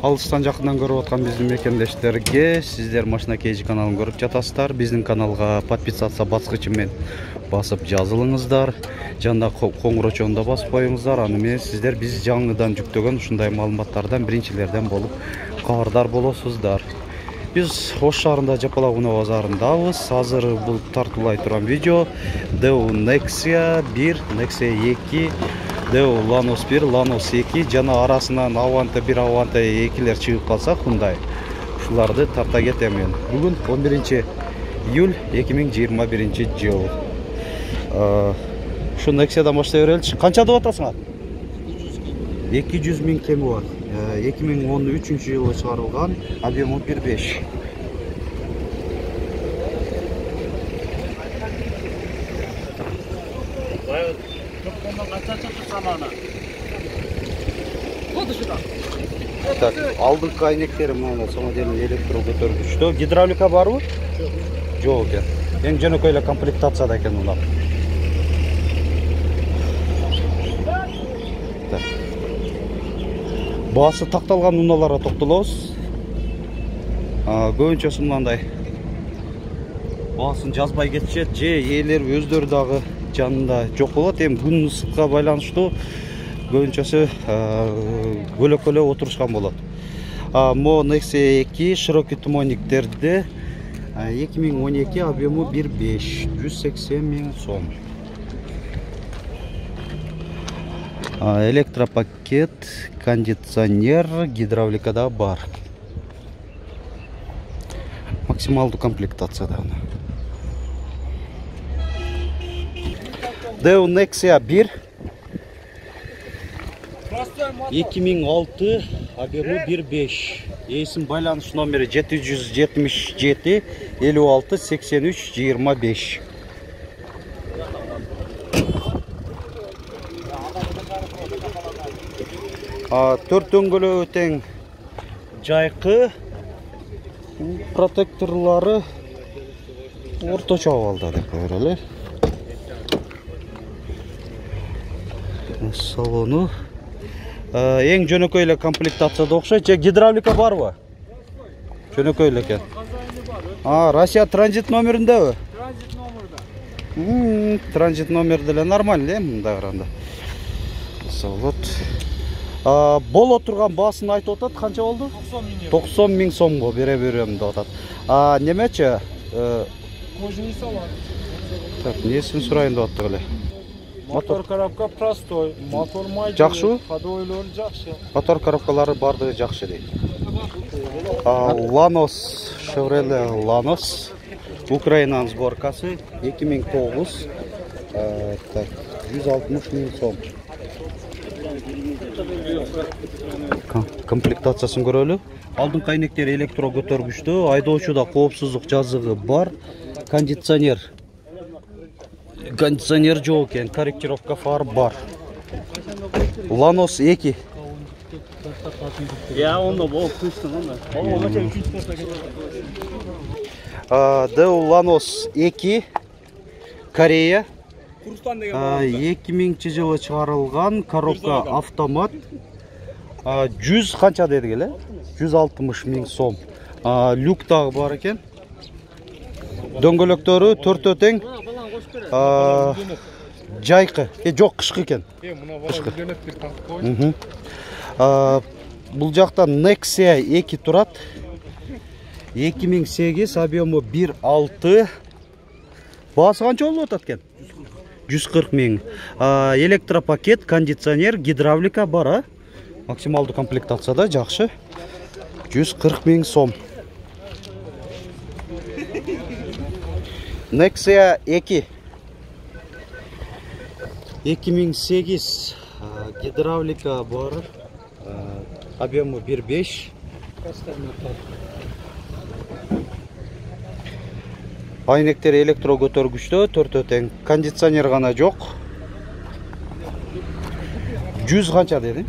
Алыстан жакындан көрүп аткан биздин мекендештерге сиздер Машина KG каналын көрүп жатасыздар. Биздин каналга подписаться баскычы менен басып жазылыңыздар. Жанда коңгурочону басып коюңуздар. Аны менен сиздер биз жаңыдан жүктөгөн ушундай маалыматтардан биринчилерден болуп кабардар болосуздар. Биз Ош шаарында Жапалак унаа базарындабыз. Азыр бул тартуулай турган видео Deo Nexia 1, Nexia 2, Deo Lanos 1, Lanos 2 жана арасынан Avante 1, Avante 2лер чыгып калса Hyundai. Ушуларды тарта кетемин. Бүгүн 11 июль 2021 жыл. Şu Nexia'dan başlay berеличи. Канча деп атасыңар? 200 000 кеми бар. 2013 жылы чыгарылган, объему 1.5. Так, алдыңкы айнектери мына самоделный электро көтөргүчтө. Гидравлика барбы? Жок экен. Эң жөнөкөй эле комплектацияда экен мына. Баасы такталган унааларга токтолобуз. Көбүнчөсү мындай. Баасын жазбай кетишет, же ээлер өздөрү дагы жанында жок болот. Эми күн ысыкка байланыштуу көбүнчөсү бөлөкөлө отурушкан болот. Мо Nexia 2 широкий тумониктерде 2012 объему 1.5, 180 000 сом. Электропакет, кондиционер, гидравликада бар. Максималдуу комплектацияда. Deo Nexia 1 2006 объему 1.5. Эсим байланыш номери 777 56 83 25. Төрт дөңгөлөгү тең жайкы, протекторлары орточо абалда деп көрөлү. Салону эң жөнөкөй эле комплектацияда окшойт. Же гидравлика барбы? Жөнөкөй эле экен. Россия транзит номериндеби? Транзит номерде. Транзит номерде эле нормально, мындай караганда. Салот. Боло турган баасын айтып атат, канча болду? 90 000 сомго бере берем деп атат. Немечи? Кожаный салон. Так, несин сурайын деп аттык эле. Мотор коробка простой, мотор майдалый. Жакшы? Ходойлор жакшы. Мотор коробкалары бардыгы жакшы дейт. Lanos, Chevrolet Lanos, Украинанын сборкасы, 2009. Так, 160 000 сом. Комплектациясын көрөлү. Алдыңкы айнектери электро көтөргүчтө, айдоочуда коопсуздук жазыгы бар. Кондиционер жок экен, корректировка фар бар. Lanos 2. Я оно болуп кыштын анда. Deo Lanos 2 Корея. 2000 жылы чыгарылган, коробка автомат. 100 канча дедик эле? 160 000 сом. Люк дагы бар экен. Дөңгөлөктөрү төртөө тең. Жайкы, жок кышкы экен. Бул жакта Nexia 2 турат. 2008, объему 1.6. Баасы канча болуп атат экен? 140 000. Электропакет, кондиционер, гидравлика бар, максималдуу комплектацияда жакшы. 140 000 сом. Nexia 2 2008, гидравлика бар, объему 1.5. Айнектери электро көтөргүчтө, төртөө тең. Кондиционер гана жок. 100 канча деди?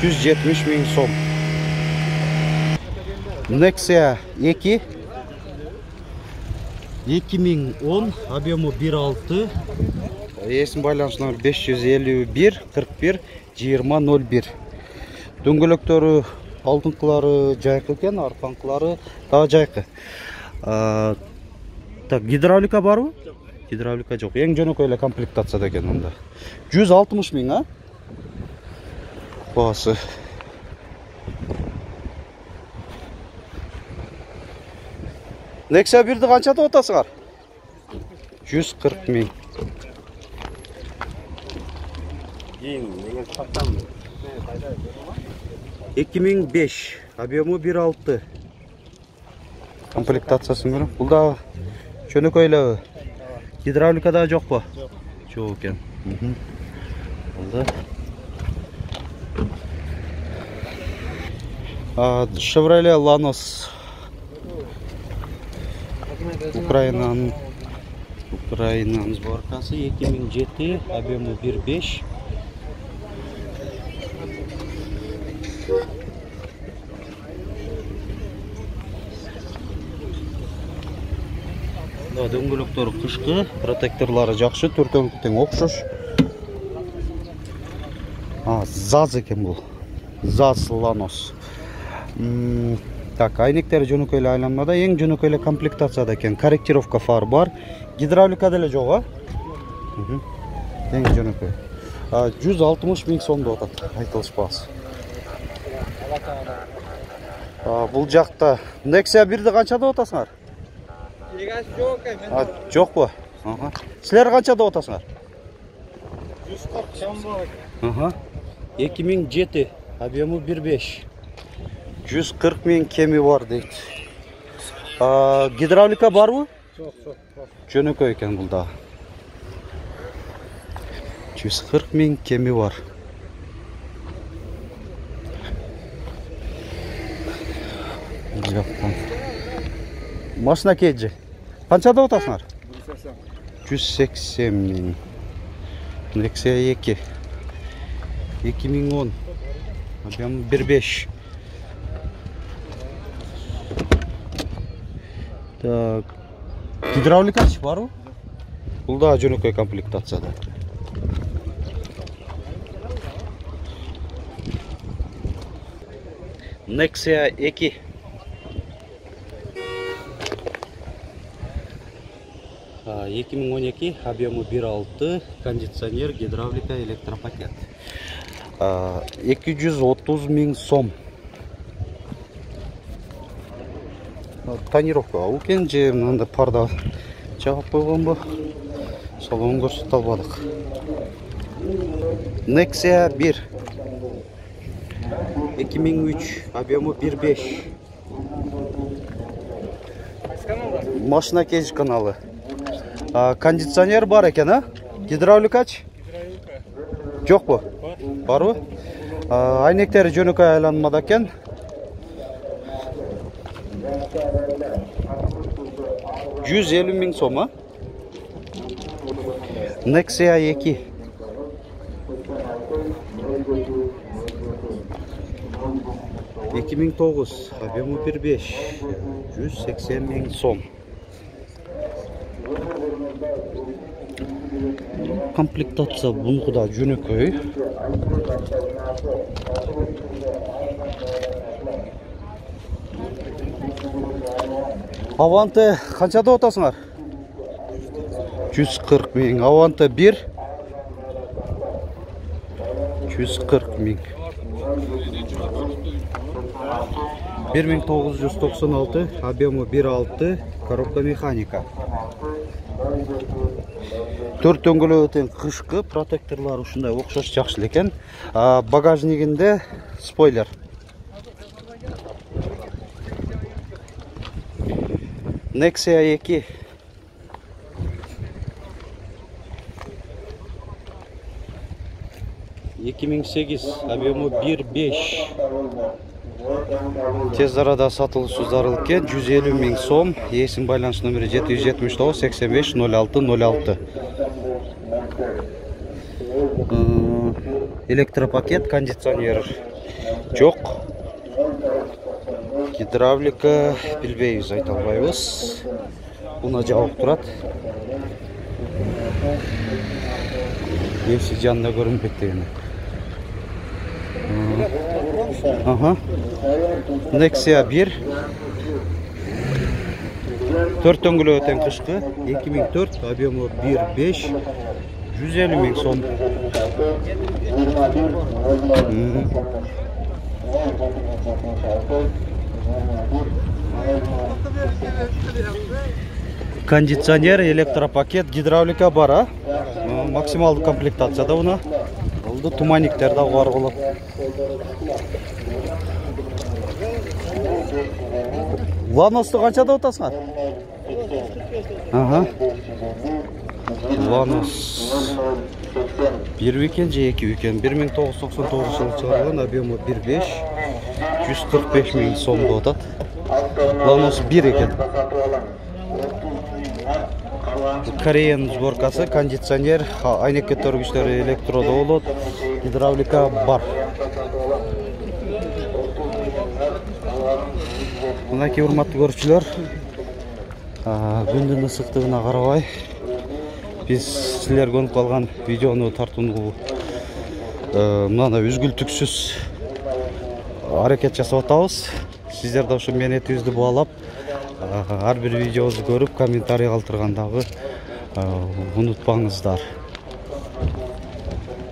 170 000 сом. Nexia 2 2010, объему 1.6. Есім байланыш номер 551 41 20 01. Дөңгөлөктөрү алдыңкылары жайкы экен, арканкылары дагы жайкы. Так, гидравлика барбы? Гидравлика жок. Эң жөнөкөй эле комплектацияда экен анда. 160 миң, а? Басы. Nexia 1'di канчада отасыңар? 140 миң. 2005, объему 1.6. Комплектациясын көрөм. Бул да жөнөкөй эле. Гидравликада жок по? Жок экен. Бул да Chevrolet Lanos. Украинаның сборкасы 2007, объему 1.5. Дөңгөлөктөрү кышкы, протекторлары жакшы, төртөңкү тең окшош. ЗАЗ экен бул. ЗАЗ Lanos. Так, айнектери жөнөкөй эле айланмада, эң жөнөкөй эле комплектацияда экен. Корректировка фар бар. Гидравлика деле жок, а? Эң жөнөкөй. 160 миң сомдо атат, айтылышпас. Бул жакта Nexia 1'di канчада атасыңар? Жок по? Силер канчада атасыңар? 140 сом бар. 2007, объему 1.5. 140 миң кеми бар дейт. Гидравлика барбы? Жок. Жөнөкөй экен бул да. 140 миң кеми бар. Машина кейджи. Канчада отасыңар? 180 миң. Nexia 2. 2010. Объем 1.5. Так. Гидравликасы барбы? Бул да жөнөкөй комплектацияда. Nexia 2. А, 2012, объему 1.6, кондиционер, гидравлика, электропакет. 230 миң сом. Тонировка екен же мынандай парда жабып койгон бу. Салон көрсөтө албадык. Nexia 1. 2003, объему 1.5. Машина кез каналы. Кондиционер бар экен, а? Гидравликачы? Жок бу? Барбы? Айнектери жөнөкөй айланмада экен. $150 миң сом, а? Nexia 2. $2009, объему 1.5. 180 миң сом. Комплектация bunku da жөнөкөй. Avante канчада отасыңар? 140 миң. Avante 1. 140 миң. 1996, объему 1.6, коробка механика. Төрт дөңгөлөгү тең кышкы, протекторлар ушундай окшош жакшы экен. Багажнигинде спойлер. Nexia 2. $2008, объему 1.5. Tez arada satılışı zarıl eкен, 150 миң сом. Есім байланыш номері 779 85 06 06. Электропакет, кондиционер жоқ. Гидравлика билбейбиз, айта албайбыз. Буна жабык турат. Эси жанында көрүнбөйт дегени. Aha. Nexia 1. 4 дөңгелек өтен кышкы 2004, объемы 1.5, 150 миң сом. Кондиционер, электропакет, гидравлика бар, а? Максималды комплектацияда уна. Олды туманниктер да бар болот. Ланосты қаншада отасыңар? Ага. Ланос 1 екен же 2 екен. 1999 жылы шығарылған, объемы 1.5, 145 миң сомды отат. Ланос 1 екен. Кореян сборкасы, кондиционер, айнек көтөргүчтөр электроды болот, гидравлика бар. Мынакей урматтуу көрүүчүлөр, күндүн ысыктыгына карабай биз силерге өнүп калган видеону тартууну мындай үзгүлтүксүз аракет жасап атабыз. Сиздер да ушу мээнетибизди баалап, ар бир видеобузду көрүп, комментарий калтыргандагы унутпаңыздар.